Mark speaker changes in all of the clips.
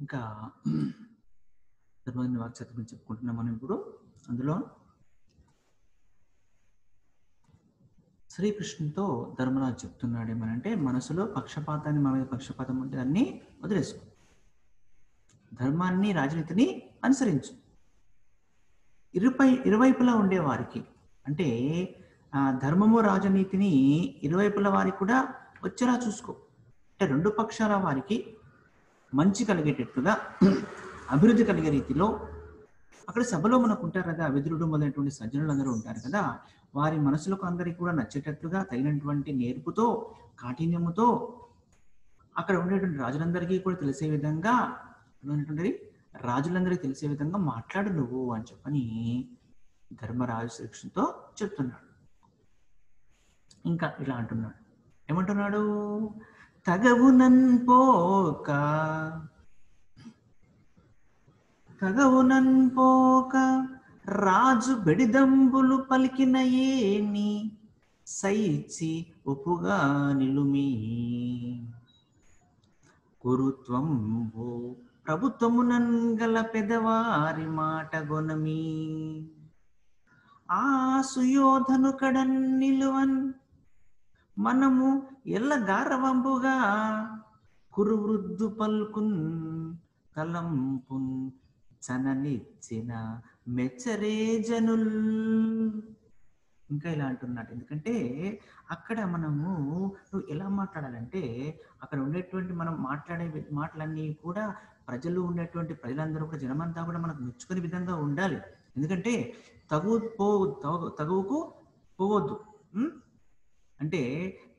Speaker 1: ఇంకా ధర్మజ్ఞ వాక్చత్వం గురించి చెప్పుకుంటున్నాం మనం ఇప్పుడు. అందులో శ్రీకృష్ణుతో ధర్మరాజు చెప్తున్నాడు ఏమనంటే, మనసులో పక్షపాతాన్ని, మన మీద పక్షపాతం ఉంటే అన్నీ వదిలేసుకో, ధర్మాన్ని రాజనీతిని అనుసరించు. ఇరువైపులా ఉండేవారికి అంటే ధర్మము రాజనీతిని ఇరువైపుల వారికి కూడా వచ్చేలా చూసుకో. అంటే రెండు పక్షాల వారికి మంచి కలిగేటట్టుగా, అభివృద్ధి కలిగే రీతిలో. అక్కడ సభలో మనకు ఉంటారు కదా, విదురుడు మొదలైనటువంటి సజ్జనులు అందరూ ఉంటారు కదా, వారి మనసులకు అందరికీ కూడా నచ్చేటట్టుగా తగినటువంటి నేర్పుతో, కాఠిన్యముతో అక్కడ ఉండేటువంటి రాజులందరికీ కూడా తెలిసే విధంగా, ఉన్నటువంటి రాజులందరికీ తెలిసే విధంగా మాట్లాడు నువ్వు అని చెప్పని ధర్మరాజు శ్రీకృష్ణుతో చెప్తున్నాడు. ఇంకా ఇలా అంటున్నాడు, ఏమంటున్నాడు? తగవునన్ పోక రాజు బెడిదంబులు పలికిన ఏని సైచి ఒప్పుగా నిలుమి. గురుత్వంబు ప్రభుత్వమునన్ గల పెదవారి మాట గొనమి. ఆ సుయోధను కడన్ నిలువన్ మనము ఎల్ల గారవంబుగా కురువృద్ధు పల్కున్ తలంపున్ చననిచ్చిన మెచ్చరే జనుల్. ఇంకా ఇలా అంటున్నాడు. ఎందుకంటే అక్కడ మనము నువ్వు ఎలా మాట్లాడాలంటే, అక్కడ ఉండేటువంటి మనం మాట్లాడే మాటలన్నీ కూడా ప్రజలు ఉండేటువంటి ప్రజలందరూ కూడా, జనమంతా కూడా మనకు మెచ్చుకునే విధంగా ఉండాలి. ఎందుకంటే తగువుకు పోవద్దు. అంటే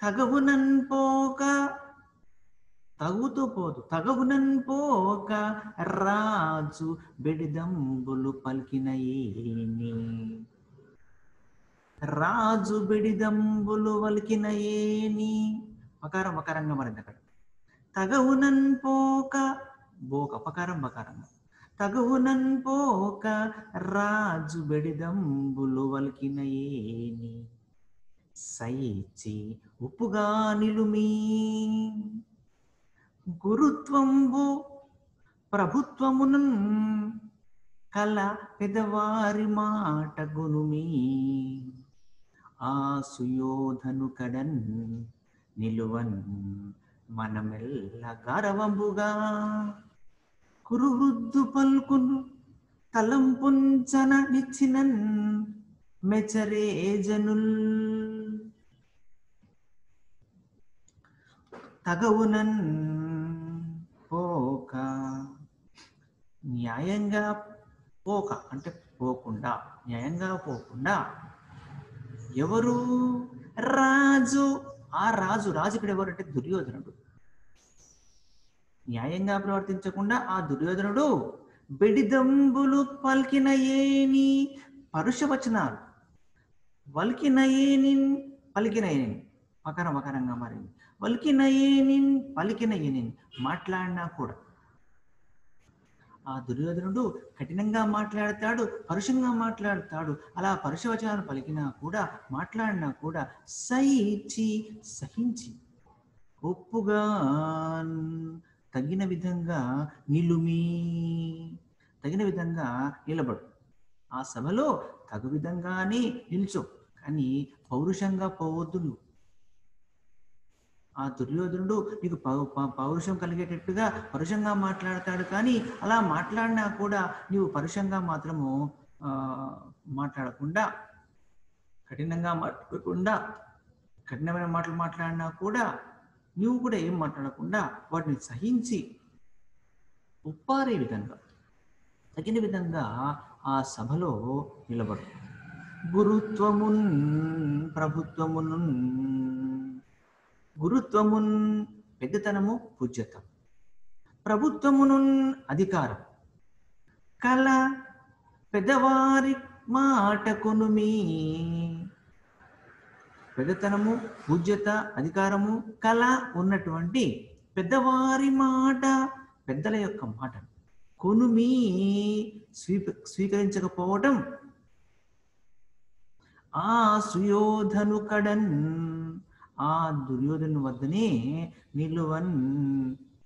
Speaker 1: తగవునన్ పోక, తగుతూ పోదు, తగవునన్ పోక రాజు బెడిదంబులు పలికిన ఏని. రాజు బెడిదంబులు వలికిన ఏని, పకారం బకారంగా మరింది అక్కడ. తగవునన్ పోక, బోక పకారం బకారంగా. తగవునన్ పోక రాజు బెడిదంబులు వలికిన ఏని సైచి ఉప్పుగా నిలుమి. గురుత్వంబు ప్రభుత్వమును కల పెదవారి మాట గునుమి. ఆ సుయోధను కడన్ నిలువన్ మనమెల్ల గరవంబుగా కురువృద్ధు పల్కును తలంపుంచన నిచ్చినన్ మెచరే జనుల్. తగవునన్ పోక, న్యాయంగా పోక అంటే పోకుండా, న్యాయంగా పోకుండా. ఎవరు? రాజు. ఆ రాజు ఇక్కడ ఎవరంటే దుర్యోధనుడు. న్యాయంగా ప్రవర్తించకుండా ఆ దుర్యోధనుడు బెడిదంబులు పలికిన ఏని, పరుషవచనాలు వలికిన ఏని, పలికిన ఏని మకరంగా మారింది. వలికిన ఏని, పలికిన ఏని మాట్లాడినా కూడా ఆ దుర్యోధనుడు కఠినంగా మాట్లాడతాడు, పరుషంగా మాట్లాడతాడు. అలా పరుషవచనాలు పలికినా కూడా, మాట్లాడినా కూడా సహించి ఒప్పుగా తగిన విధంగా నిలుమి, తగిన విధంగా నిలబడు. ఆ సభలో తగు విధంగానే నిల్చో, కానీ పౌరుషంగా పోవద్దు నువ్వు. ఆ దుర్యోధనుడు నీకు పౌరుషం కలిగేటట్టుగా పరుషంగా మాట్లాడతాడు, కానీ అలా మాట్లాడినా కూడా నీవు పరుషంగా మాత్రము మాట్లాడకుండా, కఠినంగా మాట్లాడకుండా, కఠినమైన మాటలు మాట్లాడినా కూడా నీవు కూడా ఏం మాట్లాడకుండా వాటిని సహించి ఉప్పారే విధంగా, తగిన విధంగా ఆ సభలో నిలబడు. గురుత్వమున్ ప్రభుత్వమును, గురుత్వమున్ పెద్దతనము, పూజ్యత, ప్రభుత్వమును అధికారం, కల పెద్దవారి మాట కొనుమి. పెద్దతనము, పూజ్యత, అధికారము, కళ ఉన్నటువంటి పెద్దవారి మాట, పెద్దల యొక్క మాట కొనుమి స్వీకరించకపోవటం. ఆ సుయోధను కడన్, ఆ దుర్యోధను వద్దనే నిలువన్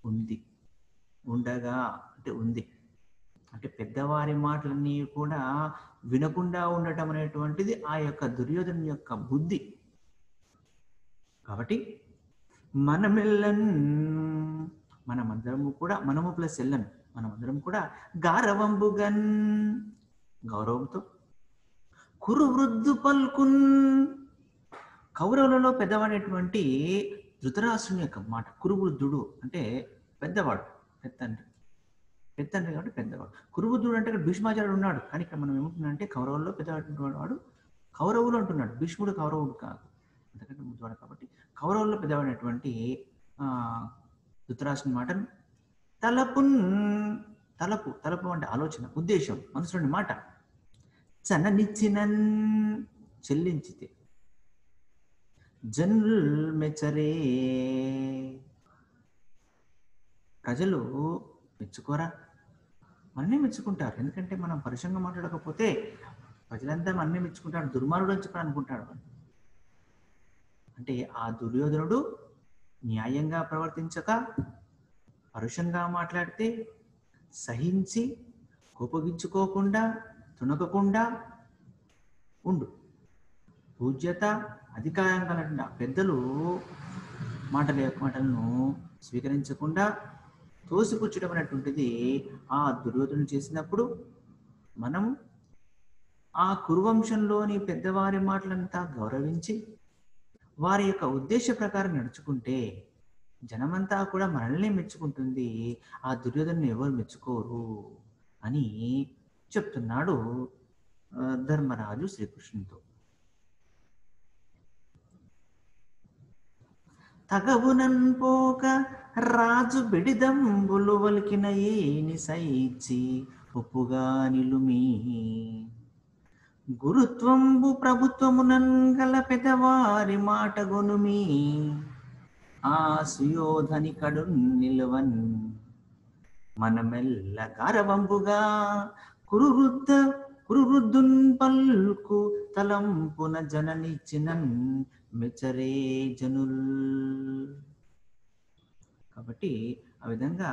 Speaker 1: ఉంది. ఉండగా అంటే ఉంది, అంటే పెద్దవారి మాటలన్నీ కూడా వినకుండా ఉండటం అనేటువంటిది ఆ యొక్క దుర్యోధను యొక్క బుద్ధి. కాబట్టి మనమెల్లన్, మనమందరము కూడా, మనము ప్లస్ ఎల్లన్, మనమందరం కూడా గారవంబుగన్, గౌరవంతో, కురు వృద్ధు పల్కున్, కౌరవులలో పెద్దవాడేటువంటి ధృతరాష్ట్రుని యొక్క మాట. కురువృద్ధుడు అంటే పెద్దవాడు, పెద్దండ్రి, పెద్దండ్రి కాబట్టి పెద్దవాడు. కురువృద్ధుడు అంటే ఇక్కడ భీష్మాచార్యుడు ఉన్నాడు, కానీ ఇక్కడ మనం ఏమంటున్నాడంటే కౌరవుల్లో పెద్దవాడు వాడు కౌరవులు అంటున్నాడు. భీష్ముడు కౌరవుడు కాదు, అంతకంటే ముద్దువాడు. కాబట్టి కౌరవుల్లో పెద్దవాడైనటువంటి ధృతరాష్ట్రుని మాటను తలపున్, తలపు, తలపు అంటే ఆలోచన, ఉద్దేశం, మనసులోని మాట, చననిచ్చినన్ చెల్లించితే, జనుల్ మెచ్చరే, ప్రజలు మెచ్చుకోరా, మననే మెచ్చుకుంటారు. ఎందుకంటే మనం పరుషంగా మాట్లాడకపోతే ప్రజలంతా మననే మెచ్చుకుంటాడు, దుర్మార్గుడు అని చెప్పి అనుకుంటాడు. అంటే ఆ దుర్యోధనుడు న్యాయంగా ప్రవర్తించక పరుషంగా మాట్లాడితే సహించి కోపగించుకోకుండా తునకకుండా ఉండు. పూజ్యత అధికారం కలిగిన పెద్దలు మాటలను స్వీకరించకుండా తోసిపుచ్చడం అనేటువంటిది ఆ దుర్యోధను చేసినప్పుడు, మనం ఆ కురువంశంలోని పెద్దవారి మాటలంతా గౌరవించి వారి యొక్క ఉద్దేశ ప్రకారం నడుచుకుంటే జనమంతా కూడా మనల్ని మెచ్చుకుంటుంది, ఆ దుర్యోధను ఎవరు మెచ్చుకోరు అని చెప్తున్నాడు ధర్మరాజు శ్రీకృష్ణునితో. తగవునన్ పోక రాజు బెడిదంబులు వలికిన ఏని సైచి ఒప్పుగా నిలుమి, గురుత్వంబు ప్రభుత్వమునన్ గల పెదవారి మాట గొనుమి, ఆ సుయోధని కడు నిలువన్ మనమెల్ల గారవంబుగా కురువృద్ధున్ పల్కు తలంపున జననిచ్చినన్ మెచ్చరే జనుల్. కాబట్టి ఆ విధంగా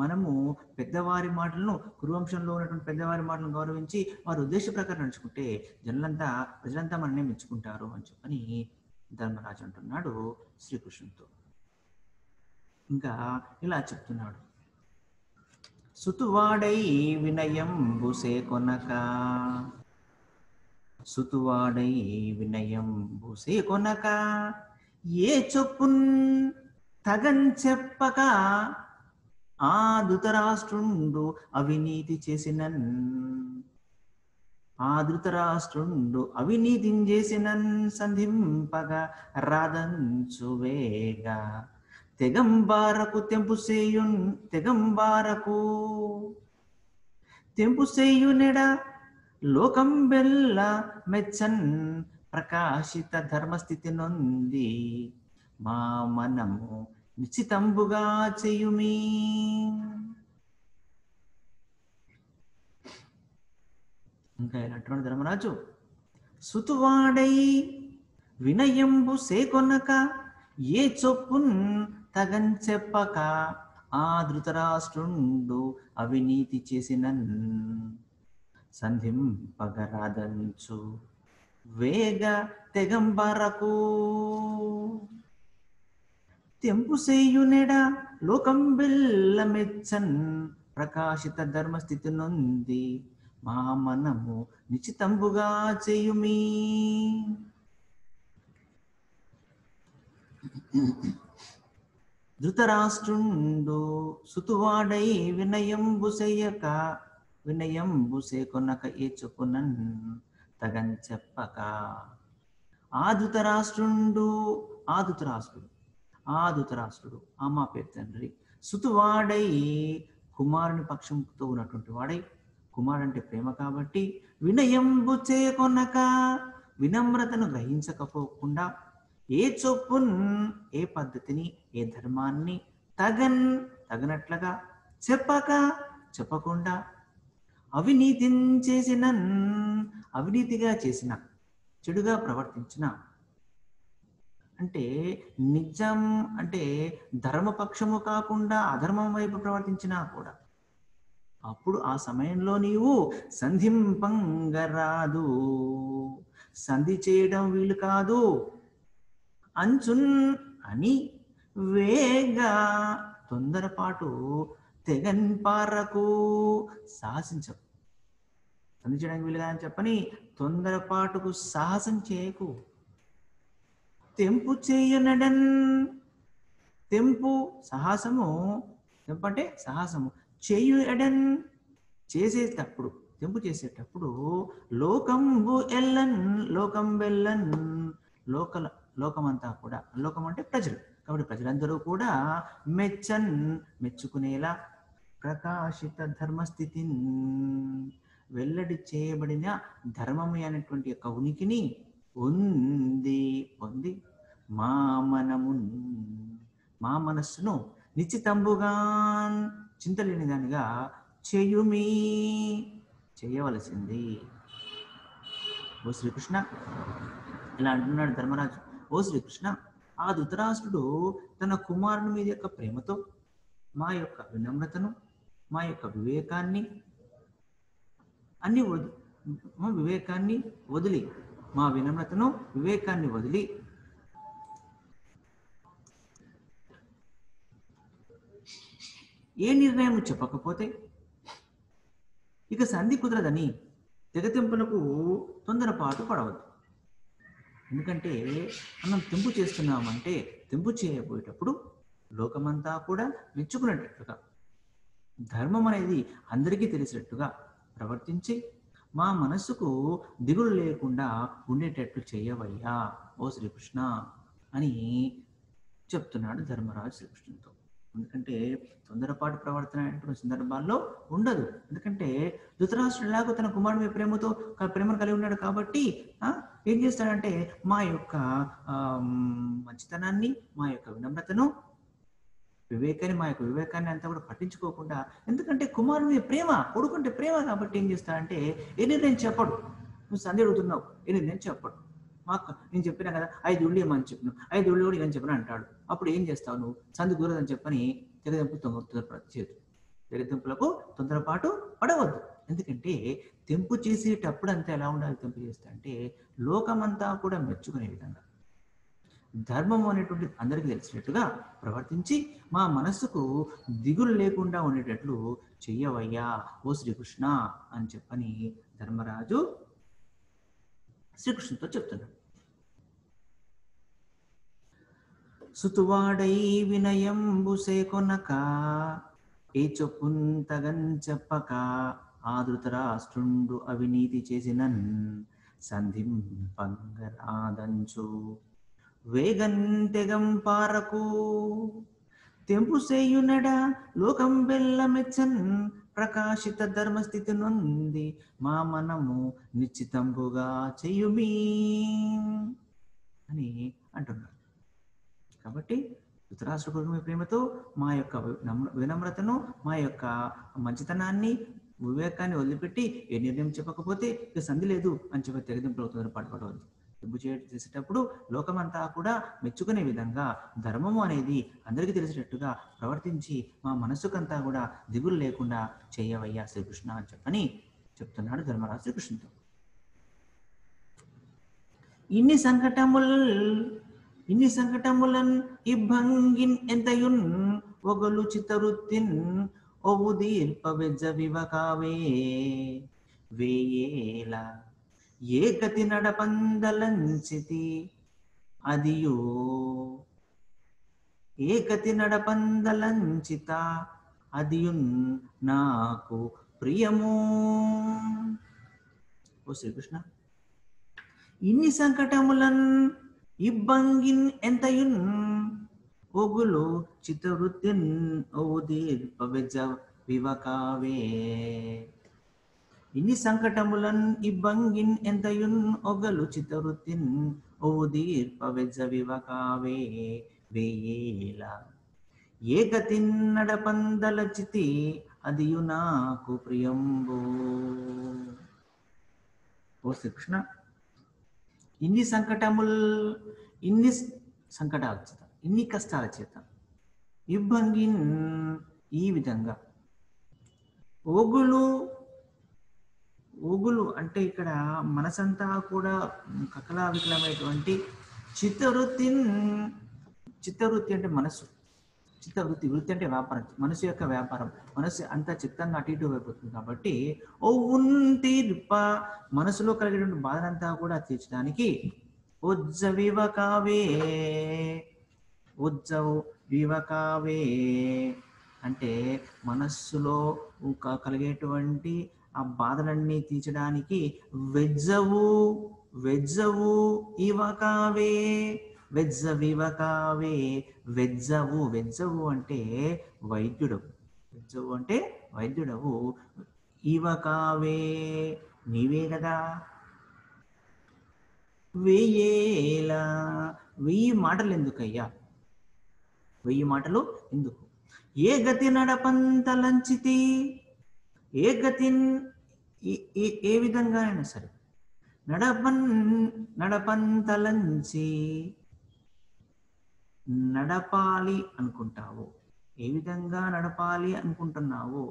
Speaker 1: మనము పెద్దవారి మాటలను, కురువంశంలో ఉన్నటువంటి పెద్దవారి మాటలను గౌరవించి వారి ఉద్దేశ ప్రకారం నడుచుకుంటే ప్రజలంతా మననే మెచ్చుకుంటారు అని చెప్పని ధర్మరాజు అంటున్నాడు శ్రీకృష్ణునితో. ఇంకా ఇలా చెప్తున్నాడు, సుతువాడై వినయంబు సేకొనక, సుతువాడై వినయంబు సేకొనక, ఏ చొప్పున్ తగన్ చెప్పక, ఆ ధృతరాష్ట్రుండు అవినీతి చేసినన్, ఆ ధృతరాష్ట్రుండు అవినీతిని చేసినన్ సంధింపగా రాదంచు వేగ, తెగంబారకు తెంపు సేయునెడ లోకం బెల్ల మెచ్చన్ ప్రకాశిత ధర్మస్థితి నొంది, మా మనము నిశ్చితంబుగా చేయుమి. ఇంకా ఇలాంటి ధర్మరాజు, సుతువాడై వినయంబు సేకొనక, ఏ చొప్పున్ తగన్ చెప్పక, ఆ ధృతరాష్ట్రుండు అవినీతి చేసినన్ సంధింపగరాదంచు వేగ తెగంబరకు, తెంపు సేయునెడ లోకం బెల్ల మెచ్చన్ ప్రకాశిత ధర్మస్థితి నొంది, మా మనము నిశ్చితంబుగా చేయుమి. ధృతరాష్ట్రుండు సుతువాడై వినయంబు సేకొనక, ఏ చొప్పునన్ తగన్ చెప్పక, ఆ ధృతరాష్ట్రుడు మా పెద్దండ్రి, సుతువాడై కుమారుని పక్షంతో ఉన్నటువంటి వాడై, కుమారుడు అంటే ప్రేమ కాబట్టి, వినయంబు చేకొనక వినమ్రతను గ్రహించకపోకుండా, ఏ చొప్పున్ ఏ పద్ధతిని ఏ ధర్మాన్ని తగనట్లుగా చెప్పకుండా, అవినీతిగా చేసిన చెడుగా ప్రవర్తించిన అంటే నిజం అంటే ధర్మపక్షము కాకుండా అధర్మం వైపు ప్రవర్తించినా కూడా అప్పుడు ఆ సమయంలో నీవు సంధింపంగరాదు, సంధి చేయడం వీలు కాదు. అంచున్ అని వేగా తొందరపాటు తెగన్ పారకు సాహసించకు. సంధి చేయడానికి వీలుగా అని చెప్పని తొందరపాటుకు సాహసం చేయకు. తెంపు చేయనడన్, తెంపు సాహసము, తెంపు అంటే సాహసము, చేయు ఎడన్ చేసేటప్పుడు, తెంపు చేసేటప్పుడు లోకంబు ఎల్లన్, లోకం వెళ్ళన్, లోకమంతా కూడా, లోకం అంటే ప్రజలు కాబట్టి ప్రజలందరూ కూడా మెచ్చన్ మెచ్చుకునేలా ప్రకాశిత ధర్మస్థితిని వెల్లడి చేయబడిన ధర్మమే అనేటువంటి యొక్క ఉనికిని పొంది మా మనస్సును నిశ్చితంబుగా చింతలేని దానిగా చేయుమి, చేయవలసింది. ఓ శ్రీకృష్ణ, ఇలా అంటున్నాడు ధర్మరాజు. ఓ శ్రీకృష్ణ, ఆ ధృతరాష్ట్రుడు తన కుమారుని మీద యొక్క ప్రేమతో మా యొక్క వినమ్రతను, మా యొక్క వివేకాన్ని వదిలి, మా వినమ్రతను వివేకాన్ని వదిలి ఏ నిర్ణయం చెప్పకపోతే ఇక సంధి కుదరదని తెగతెంపులకు తొందరపాటు పడవద్దు. ఎందుకంటే మనం తెంపు చేస్తున్నామంటే తెంపు చేయబోయేటప్పుడు లోకమంతా కూడా మెచ్చుకునేటట్టుగా, ధర్మం అనేది అందరికీ తెలిసినట్టుగా ప్రవర్తించి మా మనస్సుకు దిగులు లేకుండా ఉండేటట్లు చేయవయ్యా ఓ శ్రీకృష్ణ అని చెప్తున్నాడు ధర్మరాజు శ్రీకృష్ణునితో. ఎందుకంటే తొందరపాటు ప్రవర్తన అనేటువంటి సందర్భాల్లో ఉండదు. ఎందుకంటే ధృతరాష్ట్రుడిలాగా తన కుమారుడి ప్రేమను కలిగి ఉన్నాడు కాబట్టి ఏం చేస్తాడంటే మా యొక్క మంచితనాన్ని, మా యొక్క వినమ్రతను, మా యొక్క వివేకాన్ని అంతా కూడా పట్టించుకోకుండా, ఎందుకంటే కుమారుని ప్రేమ, కొడుకుంటే ప్రేమ కాబట్టి ఏం చేస్తాడంటే ఏ నిర్ణయం చెప్పడు. నువ్వు సంధి అడుగుతున్నావు, ఏ నిర్ణయం చెప్పడు. మాకు నేను చెప్పినా కదా 5 ఉళ్ళు ఏమని చెప్పను, 5 ఉళ్ళు కూడా ఏమని చెప్పను అంటాడు. అప్పుడు ఏం చేస్తావు నువ్వు? సంధి కుదరదని చెప్పని తెగదెంపులకు తొందరపాటు పడవద్దు. ఎందుకంటే తెంపు చేసేటప్పుడు అంతా ఎలా ఉండాలి? తెంపు చేస్తా అంటే లోకమంతా కూడా మెచ్చుకునే విధంగా, ధర్మం అనేటువంటి అందరికీ తెలిసినట్టుగా ప్రవర్తించి మా మనస్సుకు దిగులు లేకుండా ఉండేటట్లు చెయ్యవయ్యా ఓ శ్రీకృష్ణ అని చెప్పని ధర్మరాజు శ్రీకృష్ణుతో చెప్తున్నాడు. సుతువాడై వినయంబు సేకొనక ఏ చొప్పుంతగన్ చెప్పక ఆ ధృతరాష్ట్రుండు అవినీతి చేసినన్ సంధింపంగరాదంచు వేగంతెగం పారకు తెంపు సేయునడ లోకం వెల్లమెచ్చన్ ప్రకాశిత ధర్మస్థితి నుండి మా మనము నిశ్చితంబుగా చెయ్యుమీ అని అంటున్నాడు. కాబట్టి ధృతరాష్ట్రుడి ప్రేమతో మా యొక్క వినమ్రతను, మా యొక్క మంచితనాన్ని, వివేకాన్ని వదిలిపెట్టి ఏ నిర్ణయం చెప్పకపోతే ఇక సంధి లేదు అని చెప్పి తెగదింపులవుతుందని పాటుపడవద్దు. తెంపు చేసేటప్పుడు లోకమంతా కూడా మెచ్చుకునే విధంగా ధర్మము అనేది అందరికీ తెలిసేటట్టుగా ప్రవర్తించి మా మనస్సుకంతా కూడా దిగులు లేకుండా చేయవయ్యా శ్రీకృష్ణ అని చెప్పని చెప్తున్నాడు ధర్మరాజు శ్రీకృష్ణుతో. ఇన్ని సంకటములన్ ఇబ్బంగిన్ ఎంతయున్ ఒగలు చిత్తరుత్తిన్ ఒవు దీర్పవెజ్జ వివకావే వేయేల ఏ గతి నడపందలంచితి అదియో ఏ గతి నడపందలంచిత అదియున్ నాకు ప్రియము. ఓ శ్రీకృష్ణ, ఇన్ని సంకటములన్ ఇబ్బంగిన్ ఎంతయున్ ఒగులు చిత్తవృత్తిన్ ఓదీర్పవెజ్జ వివకావే. ఇన్ని సంకటములన్ ఇబ్బంగిన్ ఎంతయున్ ఒగలు చిత్తవృత్తిన్ ఓదీర్పవెజ్జ వివకావే వేయేల ఏ గతి నడపందలచితి అదియు నాకు ప్రియంబు. ఓ శ్రీకృష్ణ, ఇన్ని సంకటాల చేత, ఇన్ని కష్టాల చేత. ఇబ్బంగిన్ ఈ విధంగా. ఓగులు ఓగులు అంటే ఇక్కడ మనసంతా కూడా కకలావికలమైనటువంటి చిత్తవృత్తిన్. చిత్తవృత్తి అంటే మనస్సు, చిత్తవృత్తి, వృత్తి అంటే వ్యాపారం, మనసు యొక్క వ్యాపారం. మనసు అంతా చిత్తంగా అటు ఇటు అయిపోతుంది కాబట్టి ఓ తీర్ప మనసులో కలిగినటువంటి బాధనంతా కూడా తీర్చడానికి ఉజ్జవివకావే. వివకావే అంటే మనస్సులో కలిగేటువంటి ఆ బాధలన్నీ తీర్చడానికి వెజ్జవు ఇవకావే. వివకావే. వెజ్జవు అంటే వైద్యుడవు. వెజ్జవు అంటే వైద్యుడవు. ఇవకావే నీవే కదా. 1000 మాటలు ఎందుకయ్యా? 1000 మాటలు ఎందుకు? ఏ గతి నడపంతలంచితి. ఏ గతిన్ ఏ విధంగా అయినా సరే నడపంతలంచి నడపాలి అనుకుంటావు. ఏ విధంగా నడపాలి అనుకుంటున్నావో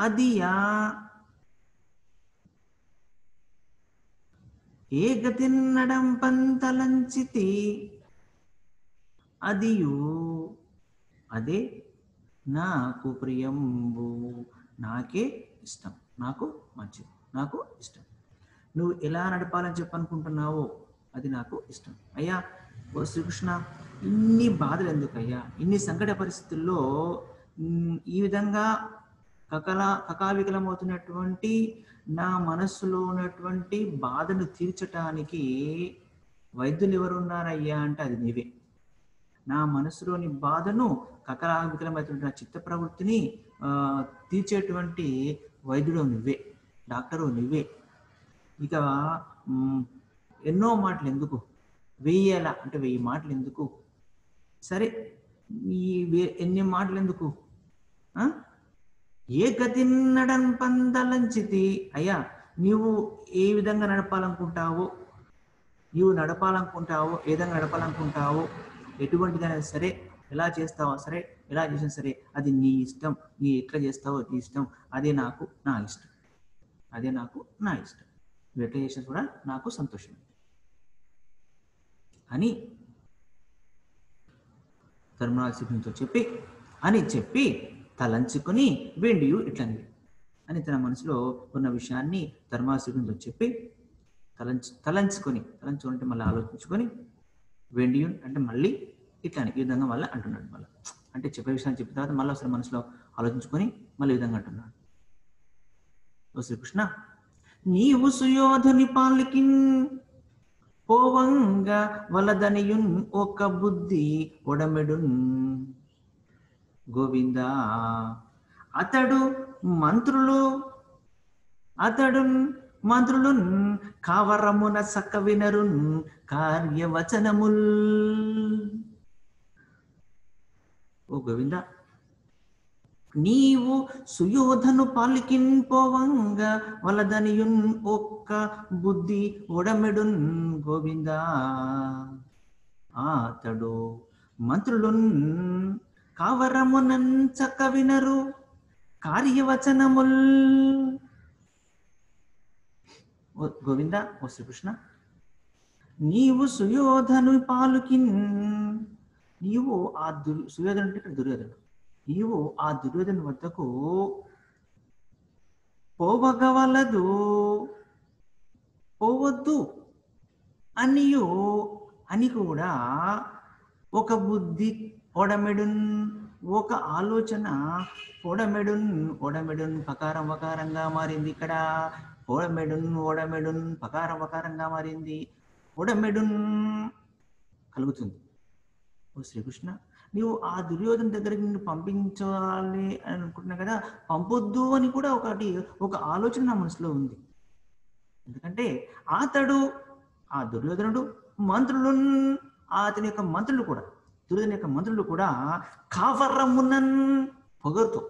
Speaker 1: అదియా. ఏ గతి నడంపంతలంచితి అదియు అదే నాకు ప్రియంబు, నాకే ఇష్టం, నాకు మంచిది, నాకు ఇష్టం. నువ్వు ఎలా నడపాలని చెప్పనుకుంటున్నావో అది నాకు ఇష్టం. అయ్యా ఓ శ్రీకృష్ణ, ఇన్ని బాధలు ఎందుకయ్యా? ఇన్ని సంకట పరిస్థితుల్లో ఈ విధంగా కకావికలమవుతున్నటువంటి నా మనస్సులో ఉన్నటువంటి బాధను తీర్చటానికి వైద్యులు ఎవరున్నారయ్యా అంటే అది నీవే. నా మనసులోని బాధను, కకలావికలమైనటువంటి నా చిత్త ప్రవృత్తిని తీర్చేటువంటి వైద్యుడు నువ్వే, డాక్టరు నువ్వే. ఇక ఎన్నో మాటలు ఎందుకు? 1000 అంటే 1000 మాటలు ఎందుకు? సరే, ఈ ఎన్ని మాటలు ఎందుకు? ఏ గతి నడంపందలంచితి. అయ్యా నీవు ఏ విధంగా నడపాలనుకుంటావో, ఏ విధంగా నడపాలనుకుంటావో, ఎటువంటిదైనా సరే, ఎలా చేస్తావో సరే, ఎలా చేసినా సరే అది నీ ఇష్టం. నీ ఎట్లా చేస్తావో నీ ఇష్టం. అదే నాకు నా ఇష్టం. నువ్వు ఎట్లా చేసినా కూడా నాకు సంతోషం అని ధర్మరాజుతో చెప్పి తలంచుకొని వెండియు ఇట్లని అని తన మనసులో ఉన్న విషయాన్ని ధర్మరాజుతో చెప్పి తలంచుకొని అంటే మళ్ళీ ఆలోచించుకొని వెండియు అంటే మళ్ళీ ఇట్లని ఈ విధంగా మళ్ళీ అంటున్నాడు. మళ్ళీ అంటే చెప్పే విషయాన్ని చెప్పిన తర్వాత మళ్ళీ ఒకసారి మనసులో ఆలోచించుకొని మళ్ళీ ఈ విధంగా అంటున్నాడు. ఓ శ్రీకృష్ణ, నీవు సుయోధని పాలికిన్ పోవంగా వలదనియున్ ఒక బుద్ధి ఒడమెడున్ గోవిందా. అతడు మంత్రులున్ కావరమున సక్క వినరున్ కార్యవచనముల్. ఓ గోవింద, నీవు సుయోధను పాలికిన్ పోవంగా వలదనియున్ ఒక్క బుద్ధి ఒడమెడున్ గోవిందా. అతడు మంత్రులున్ కావరమునన్ చక్క వినరు కార్యవచనముల్. గోవింద, ఓ శ్రీకృష్ణ, నీవు సుయోధను పాలుకిన్, నీవు ఆ సుయోధను అంటే ఇక్కడ దుర్యోధనుడు, నీవు ఆ దుర్యోధను వద్దకు పోవద్దు అని కూడా ఒక బుద్ధి ఒడమెడున్, ఒక ఆలోచన ఒడమెడున్ పకారం వకారంగా మారింది. ఇక్కడ ఓడమెడున్ పకారం వకారంగా మారింది. ఒడమెడున్ కలుగుతుంది. ఓ శ్రీకృష్ణ, నీవు ఆ దుర్యోధన దగ్గరికి నిన్ను పంపించాలి అని అనుకుంటున్నా కదా, పంపొద్దు అని కూడా ఒక ఆలోచన నా మనసులో ఉంది. ఎందుకంటే అతడు, ఆ దుర్యోధనుడు, అతని యొక్క మంత్రులు కూడా, దుర్యోధన యొక్క మంత్రులు కూడా కావరమునన్ పొగరుతో,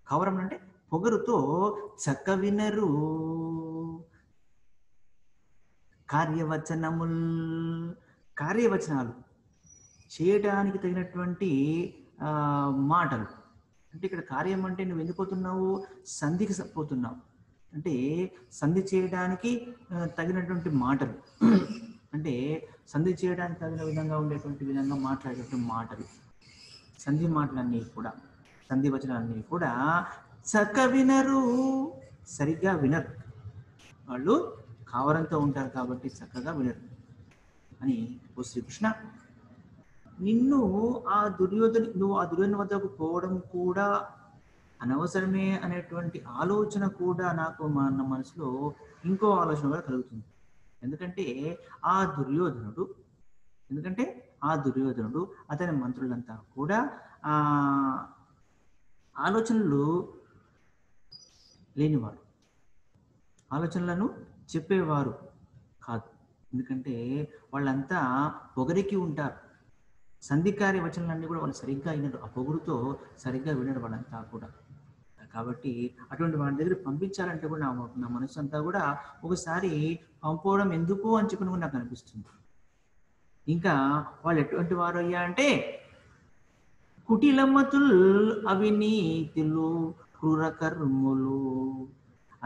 Speaker 1: కావరం అంటే పొగరుతో చక్క వినరు కార్యవచనాలు, చేయడానికి తగినటువంటి మాటలు. అంటే ఇక్కడ కార్యం అంటే నువ్వు ఎందుకు పోతున్నావు? సంధికి పోతున్నావు. అంటే సంధి చేయడానికి తగినటువంటి మాటలు, అంటే సంధి చేయడానికి తగిన విధంగా ఉండేటువంటి విధంగా మాట్లాడేటువంటి మాటలు, సంధి మాటలన్నీ కూడా, సంధి వచనాలన్నీ కూడా చక్క వినరు, సరిగ్గా వినరు. వాళ్ళు కావరంతో ఉంటారు కాబట్టి చక్కగా వినరు అని. ఓ శ్రీకృష్ణ, నువ్వు ఆ దుర్యోధన వద్దకు పోవడం కూడా అనవసరమే అనేటువంటి ఆలోచన కూడా నాకు మన మనసులో ఇంకో ఆలోచన కూడా కలుగుతుంది. ఎందుకంటే ఆ దుర్యోధనుడు అతని మంత్రులంతా కూడా ఆలోచనలు లేనివాడు, ఆలోచనలను చెప్పేవారు కాదు. ఎందుకంటే వాళ్ళంతా పొగరికి ఉంటారు. సంధికార్య వచనాలన్నీ కూడా వాళ్ళు సరిగ్గా వినరు, ఆ పొగురుతో సరిగ్గా వినరు వాళ్ళంతా కూడా. కాబట్టి అటువంటి వాళ్ళ దగ్గర పంపించాలంటే కూడా నా మనసు అంతా కూడా ఒకసారి పంపడం ఎందుకు అని చెప్పి కూడా నాకు అనిపిస్తుంది. ఇంకా వాళ్ళు ఎటువంటి వారు అయ్యా అంటే కుటిలమతుల్ అవినీతులు క్రూర కర్ములు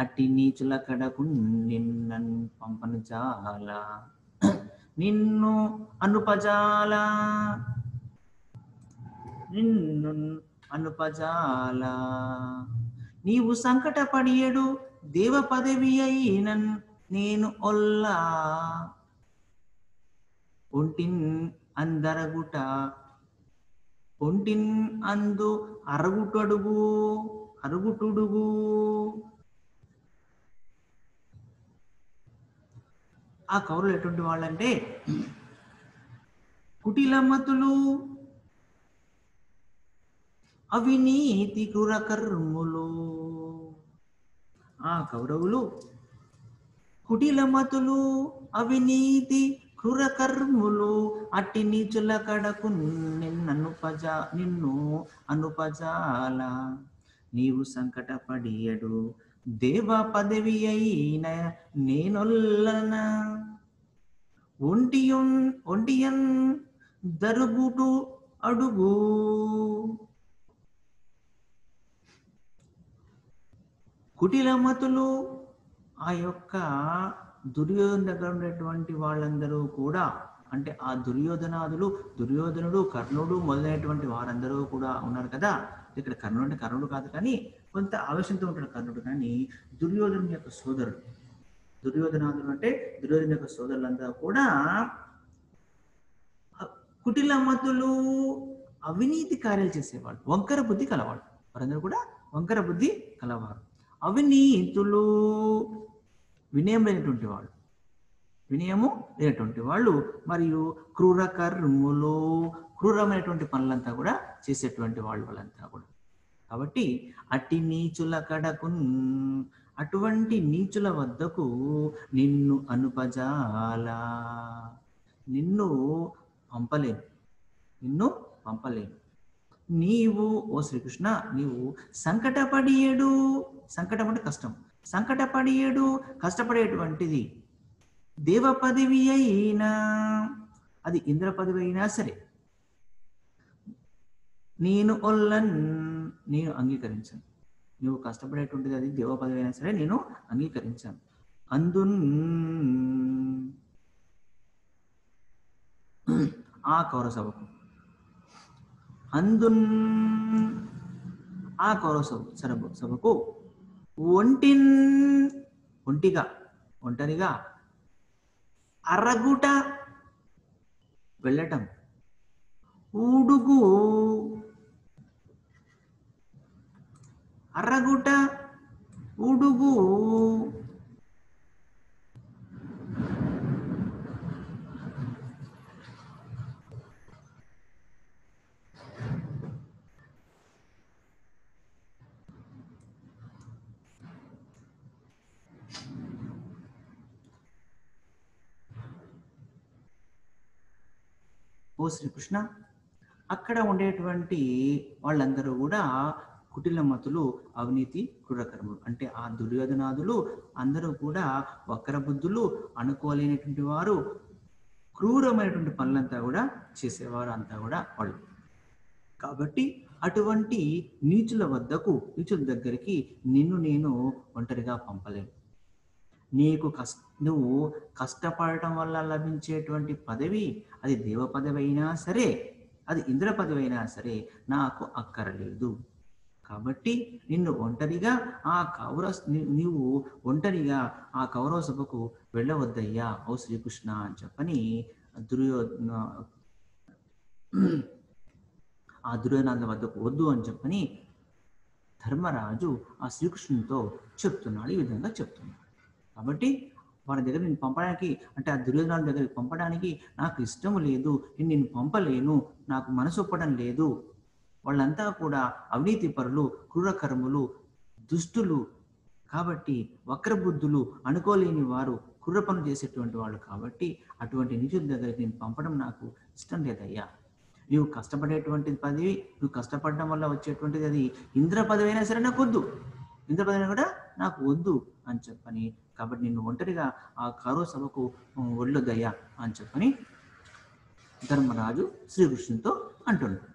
Speaker 1: అట్టి నీచుల కడకు నిన్నను పంపను చాలా, నిన్ను అనుపజాల నీవు సంకటపడియడు దేవ పదవి అయినన్ నేను ఒల్లా ఒంటిన్ అందు అరుగుటుడుగు. ఆ కౌరులు ఎటువంటి వాళ్ళంటే కుటిలమతులు అవినీతి క్రూర కర్ములు. ఆ కౌరవులు కుటిలమతులు అవినీతి క్రూర కర్ములు అట్టి నీచుల కడకు నిన్ను అనుపజాల నీవు సంకటపడియడు దేవ పదవి అయిన నేనొల్లన ఒంటియన్ దరుగుటు అడుగు. కుటిలమతులు ఆ యొక్క దుర్యోధన దగ్గర ఉండేటువంటి వాళ్ళందరూ కూడా, అంటే ఆ దుర్యోధనుడు, కర్ణుడు మొదలైనటువంటి వారందరూ కూడా ఉన్నారు కదా. ఇక్కడ కర్ణుడు అంటే కర్ణుడు కాదు, కానీ కొంత ఆలోచనతో ఉంటాడు కర్ణుడు. కానీ దుర్యోధను యొక్క సోదరుడు, దుర్యోధనాదులు అంటే దుర్యోధన యొక్క సోదరులందరూ కూడా కుటిలమతులు అవినీతి కార్యాలు చేసేవాళ్ళు, వంకర బుద్ధి కలవాళ్ళు. వారందరూ కూడా వంకర బుద్ధి కలవారు. అవినీతులు వినయం లేనటువంటి వాళ్ళు, మరియు క్రూర కర్ములు క్రూరమైనటువంటి పనులంతా కూడా చేసేటువంటి వాళ్ళంతా కూడా. కాబట్టి అట్టి నీచుల కడకు, అటువంటి నీచుల వద్దకు నిన్ను అనుపజాల, నిన్ను పంపలేను. నీవు ఓ శ్రీకృష్ణ, నీవు సంకటపడియడు, సంకటం అంటే కష్టం, సంకటపడియడు కష్టపడేటువంటిది దేవ పదవి అయినా, అది ఇంద్ర పదవి అయినా సరే, నేను అంగీకరించాను. నువ్వు కష్టపడేటువంటిది అది దేవ పదవి అయినా సరే నేను అంగీకరించాను. అందున్ ఆ కౌరవ సభకు ఒంటరిగా అరగుట వెళ్ళటం, అరగుట ఉడుగు ఓ శ్రీకృష్ణ, అక్కడ ఉండేటువంటి వాళ్ళందరూ కూడా కుటిలమతులు, అవినీతి క్రూరకర్ములు. అంటే ఆ దుర్యోధనాదులు అందరూ కూడా వక్ర బుద్ధులు, అనుకోలేనటువంటి వారు, క్రూరమైనటువంటి పనులంతా కూడా చేసేవారు అంతా కూడా వాళ్ళు. కాబట్టి అటువంటి నీచుల నీచుల దగ్గరికి నిన్ను నేను ఒంటరిగా పంపలేను. నువ్వు కష్టపడటం వల్ల లభించేటువంటి పదవి, అది దేవ పదవి అయినా సరే, అది ఇంద్ర పదవి అయినా సరే నాకు అక్కరలేదు. కాబట్టి నిన్ను ఒంటరిగా నీవు ఒంటరిగా ఆ కౌరవ సభకు వెళ్ళవద్దయ్యా ఓ శ్రీకృష్ణ అని చెప్పని దుర్యోధన వద్దకు వద్దు అని చెప్పని ధర్మరాజు ఆ శ్రీకృష్ణునితో చెప్తున్నాడు. ఈ విధంగా చెప్తున్నాడు. కాబట్టి వారి దగ్గర నేను పంపడానికి, అంటే ఆ దుర్యోధన దగ్గరికి పంపడానికి నాకు ఇష్టం లేదు, నేను పంపలేను, నాకు మనసు ఒప్పడం లేదు. వాళ్ళంతా కూడా అవినీతి పరులు, క్రూరకర్ములు, దుష్టులు, కాబట్టి వక్రబుద్ధులు, అనుకోలేని వారు, క్రూర పనులు చేసేటువంటి వాళ్ళు. కాబట్టి అటువంటి నీచుల దగ్గరికి నేను పంపడం నాకు ఇష్టం లేదయ్యా. నువ్వు కష్టపడేటువంటి పదవి, నువ్వు కష్టపడడం వల్ల వచ్చేటువంటిది అది ఇంద్ర పదవి అయినా సరే నాకు వద్దు, ఇంద్ర పదవి కూడా నాకు వద్దు అని చెప్పని, కాబట్టి నిన్ను ఒంటరిగా ఆ కౌరవ సభకు వెళ్ళొద్దయ్యా అని చెప్పని ధర్మరాజు శ్రీకృష్ణునితో అంటున్నాడు.